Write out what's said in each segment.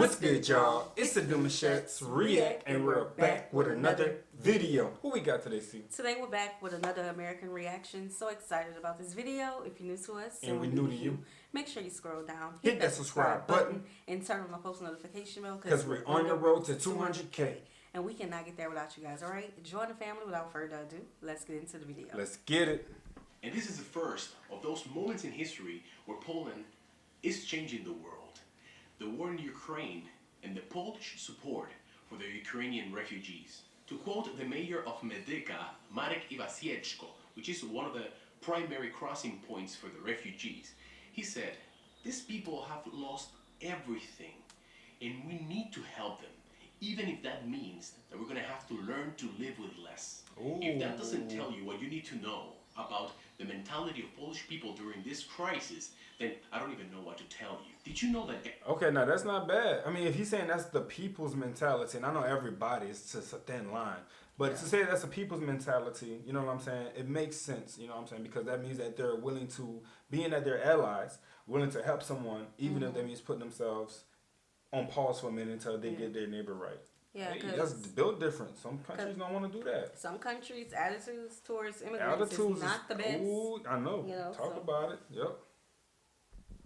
What's good, y'all? It's the Demouchets REACT, and we're back with another video. Who we got today, C? Today we're back with another American reaction. So excited about this video. If you're new to us And we're new to you, make sure you scroll down, hit that subscribe button, and turn on the post notification bell because we're on the road to 200K. And we cannot get there without you guys, alright? Join the family without further ado. Let's get into the video. Let's get it. And this is the first of those moments in history where Poland is changing the world. The war in Ukraine and the Polish support for the Ukrainian refugees. To quote the mayor of Medyka, Marek Iwasieczko, which is one of the primary crossing points for the refugees, he said, "These people have lost everything and we need to help them, even if that means that we're going to have to learn to live with less." Ooh. If that doesn't tell you what you need to know about the mentality of Polish people during this crisis, then I don't even know what to tell you. Did you know that? Okay, now that's not bad. I mean, if he's saying that's the people's mentality, and I know everybody is just a thin line, but to say that's a people's mentality, you know what I'm saying, it makes sense, you know what I'm saying, because that means that they're willing to, being that they're allies, willing to help someone, even if that means putting themselves on pause for a minute until they get their neighbor right. Yeah, hey, that's built different. Some countries don't want to do that. Some countries' attitudes towards immigrants is not the best. Ooh, I know. Talk about it. Yep.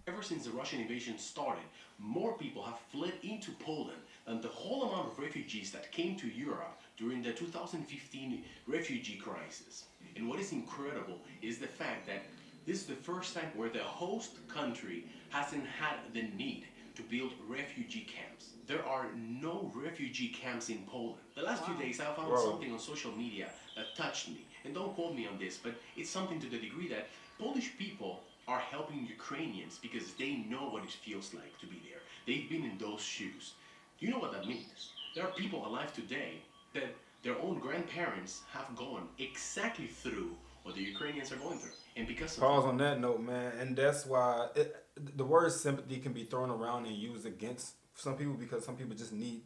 Ever since the Russian invasion started, more people have fled into Poland than the whole amount of refugees that came to Europe during the 2015 refugee crisis. And what is incredible is the fact that this is the first time where the host country hasn't had the need to build refugee camps. There are no refugee camps in Poland. The last few days I found something on social media that touched me. And don't quote me on this, but it's something to the degree that Polish people are helping Ukrainians because they know what it feels like to be there. They've been in those shoes. Do you know what that means? There are people alive today that their own grandparents have gone exactly through what the Ukrainians are going through. And because of pause on that note, man, and that's why the word sympathy can be thrown around and used against some people because some people just need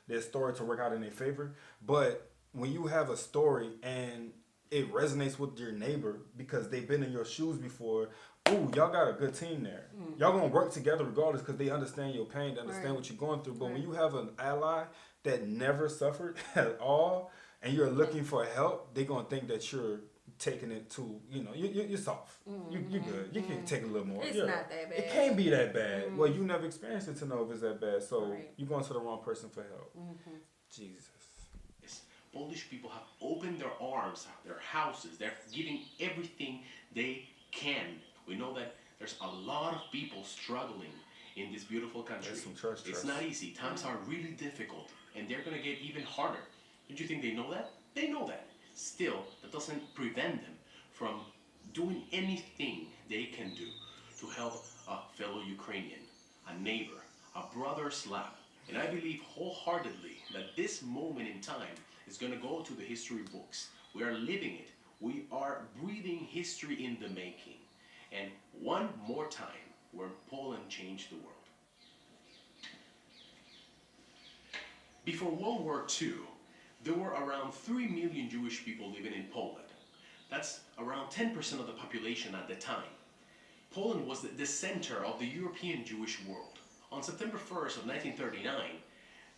their story to work out in their favor. But when you have a story and it resonates with your neighbor because they've been in your shoes before, ooh, y'all got a good team there. Y'all gonna work together regardless because they understand your pain, they understand what you're going through. But when you have an ally that never suffered at all and you're looking for help, they're gonna think that you're taking it to, you're soft. You're good. You can take a little more. It's not that bad. It can't be that bad. Well, you never experienced it to know if it's that bad. So you're going to the wrong person for help. Jesus. Polish people have opened their arms, their houses, they're giving everything they can. We know that there's a lot of people struggling in this beautiful country. There's some trust. It's not easy. Times are really difficult, and they're going to get even harder. Don't you think they know that? They know that. Still, that doesn't prevent them from doing anything they can do to help a fellow Ukrainian, a neighbor, a brother Slav. And I believe wholeheartedly that this moment in time is going to go to the history books. We are living it. We are breathing history in the making. And one more time, where Poland changed the world. Before World War II, there were around 3 million Jewish people living in Poland. That's around 10% of the population at the time. Poland was the center of the European Jewish world. On September 1st of 1939,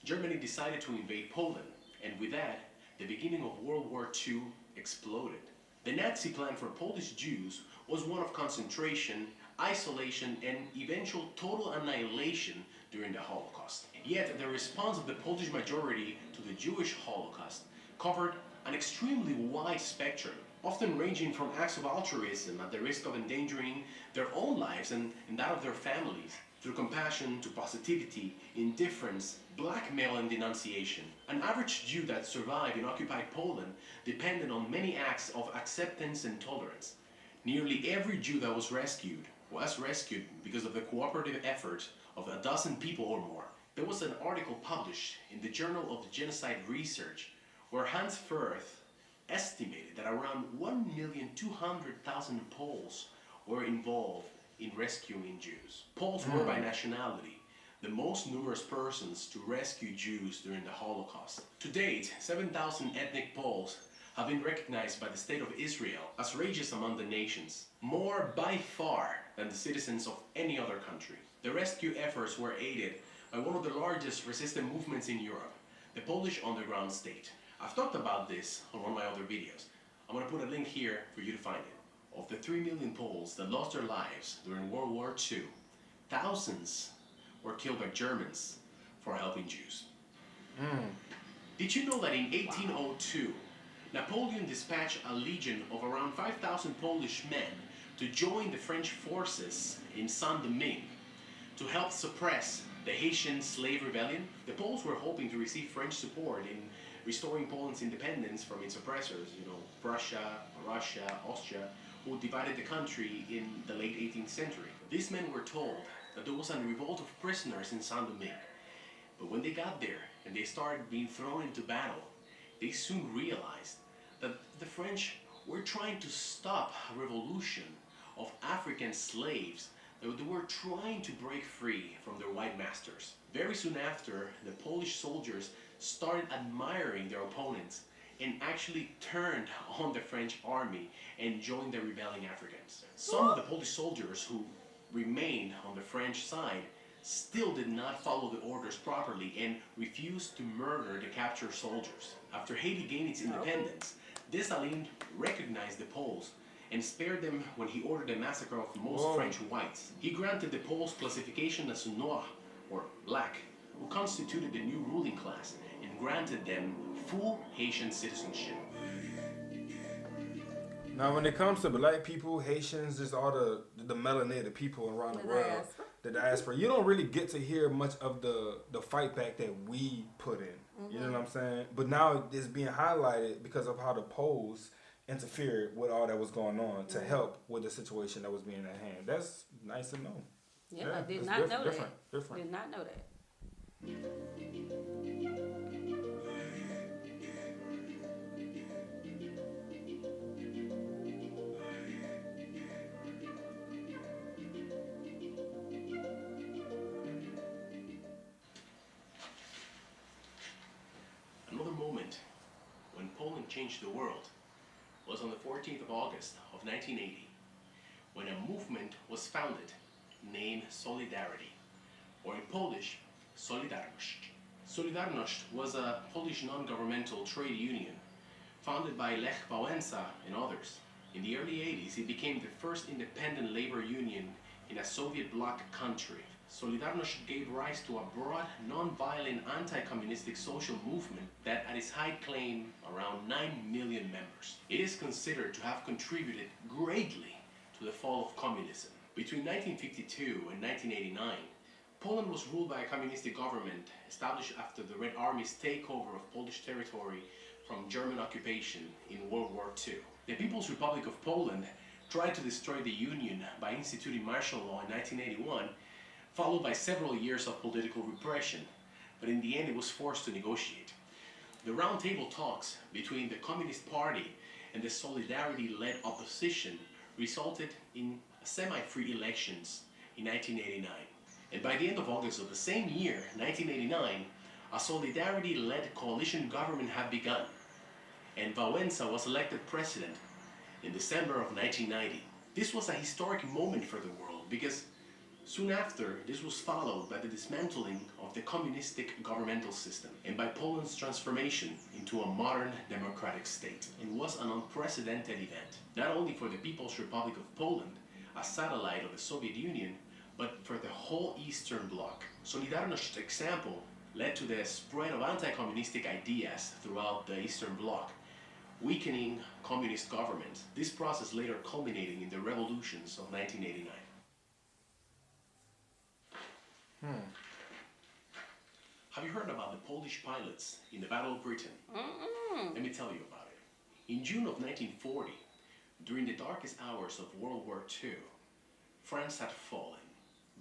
Germany decided to invade Poland, and with that, the beginning of World War II exploded. The Nazi plan for Polish Jews was one of concentration, isolation, and eventual total annihilation during the Holocaust. Yet the response of the Polish majority to the Jewish Holocaust covered an extremely wide spectrum, often ranging from acts of altruism at the risk of endangering their own lives and that of their families, through compassion to positivity, indifference, blackmail, and denunciation. An average Jew that survived in occupied Poland depended on many acts of acceptance and tolerance. Nearly every Jew that was rescued because of the cooperative effort of a dozen people or more. There was an article published in the Journal of Genocide Research where Hans Firth estimated that around 1,200,000 Poles were involved in rescuing Jews. Poles were by nationality the most numerous persons to rescue Jews during the Holocaust. To date, 7,000 ethnic Poles have been recognized by the State of Israel as races among the nations, more by far than the citizens of any other country. The rescue efforts were aided by one of the largest resistance movements in Europe, the Polish underground state. I've talked about this on one of my other videos. I'm going to put a link here for you to find it. Of the 3 million Poles that lost their lives during World War II, thousands were killed by Germans for helping Jews. Did you know that in 1802, Napoleon dispatched a legion of around 5,000 Polish men to join the French forces in Saint-Domingue to help suppress the Haitian slave rebellion? The Poles were hoping to receive French support in restoring Poland's independence from its oppressors, Prussia, Russia, Austria, who divided the country in the late 18th century. These men were told that there was a revolt of prisoners in Saint-Domingue. But when they got there and they started being thrown into battle, they soon realized that the French were trying to stop a revolution of African slaves that they were trying to break free from their white masters. Very soon after, the Polish soldiers started admiring their opponents and actually turned on the French army and joined the rebelling Africans. Some of the Polish soldiers who remained on the French side still did not follow the orders properly and refused to murder the captured soldiers. After Haiti gained its independence, Dessalines recognized the Poles and spared them when he ordered the massacre of most French whites. He granted the Poles classification as noir, or black, who constituted the new ruling class, and granted them full Haitian citizenship. Now, when it comes to black people, Haitians, just all the melanated people around the world, the diaspora, you don't really get to hear much of the fight back that we put in. You know what I'm saying? But now it's being highlighted because of how the Poles interfered with all that was going on to help with the situation that was being at hand. That's nice to know. Yeah, I did it's not know different. that. Different. Did not know that. Another moment when Poland changed the world was on the 14th of August of 1980, when a movement was founded named Solidarity, or in Polish, Solidarnosc. Solidarnosc was a Polish non-governmental trade union founded by Lech Wałęsa and others. In the early 80s, it became the first independent labor union in a Soviet bloc country. Solidarnosc gave rise to a broad, non-violent, anti-communistic social movement that at its height claimed around 9 million members. It is considered to have contributed greatly to the fall of communism. Between 1952 and 1989, Poland was ruled by a communistic government established after the Red Army's takeover of Polish territory from German occupation in World War II. The People's Republic of Poland tried to destroy the Union by instituting martial law in 1981, followed by several years of political repression, but in the end it was forced to negotiate. The roundtable talks between the Communist Party and the Solidarity-led opposition resulted in semi-free elections in 1989. And by the end of August of the same year, 1989, a Solidarity-led coalition government had begun, and Wałęsa was elected president in December of 1990. This was a historic moment for the world because soon after, this was followed by the dismantling of the communistic governmental system and by Poland's transformation into a modern democratic state. It was an unprecedented event, not only for the People's Republic of Poland, a satellite of the Soviet Union, but for the whole Eastern Bloc. Solidarnosc's example led to the spread of anti-communistic ideas throughout the Eastern Bloc, weakening communist governments. This process later culminating in the revolutions of 1989. Have you heard about the Polish pilots in the Battle of Britain? Let me tell you about it. In June of 1940, during the darkest hours of World War II, France had fallen,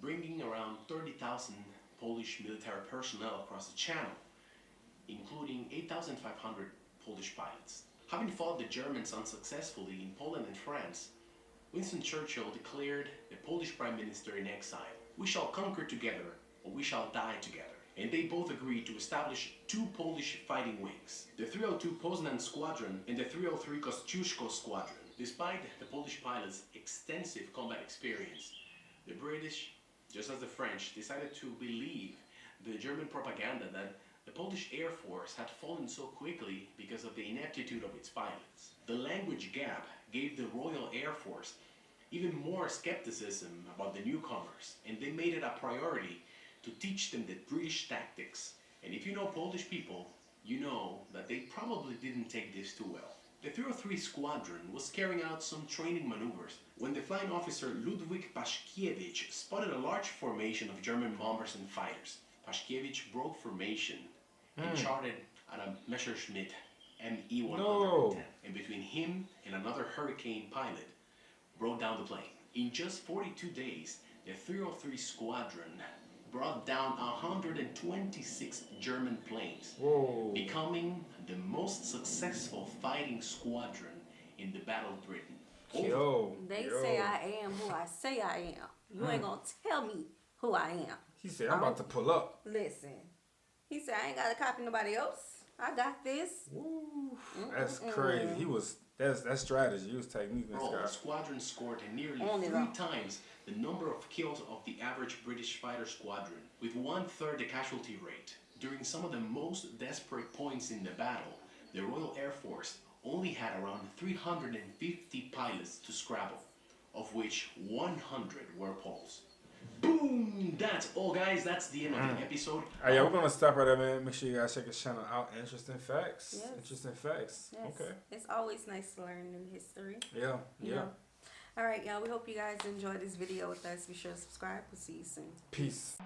bringing around 30,000 Polish military personnel across the Channel, including 8,500 Polish pilots. Having fought the Germans unsuccessfully in Poland and France, Winston Churchill declared the Polish Prime Minister in exile. "We shall conquer together, or we shall die together." And they both agreed to establish two Polish fighting wings, the 302 Poznan Squadron and the 303 Kościuszko Squadron. Despite the Polish pilots' extensive combat experience, the British, just as the French, decided to believe the German propaganda that the Polish Air Force had fallen so quickly because of the ineptitude of its pilots. The language gap gave the Royal Air Force even more skepticism about the newcomers, and they made it a priority to teach them the British tactics. And if you know Polish people, you know that they probably didn't take this too well. The 303 Squadron was carrying out some training maneuvers when the flying officer Ludwik Paszkiewicz spotted a large formation of German bombers and fighters. Paszkiewicz broke formation and charted at a Messerschmitt ME-110. No. And between him and another Hurricane pilot, brought down the plane. In just 42 days, the 303 Squadron brought down 126 German planes, Whoa. becoming the most successful fighting squadron in the Battle of Britain. Yo. They yo. say I am who I say I am. You ain't gonna tell me who I am. He said, I'm about to pull up. Listen. He said, I ain't gotta copy nobody else. I got this. Woo. That's crazy. He was, that's strategy. He was technique, this Bro, guy. the squadron scored nearly Only 3 that. times the number of kills of the average British fighter squadron, with 1/3 the casualty rate. During some of the most desperate points in the battle, the Royal Air Force only had around 350 pilots to scrabble, of which 100 were Poles. Boom! That's all, guys. That's the end of the episode. Hey, yeah, we're gonna stop right there, man. Make sure you guys check his channel out. Interesting facts. Yes. Interesting facts. Yes. Okay. It's always nice to learn new history. Yeah. you Yeah. know. All right, y'all. We hope you guys enjoyed this video with us. Be sure to subscribe. We'll see you soon. Peace.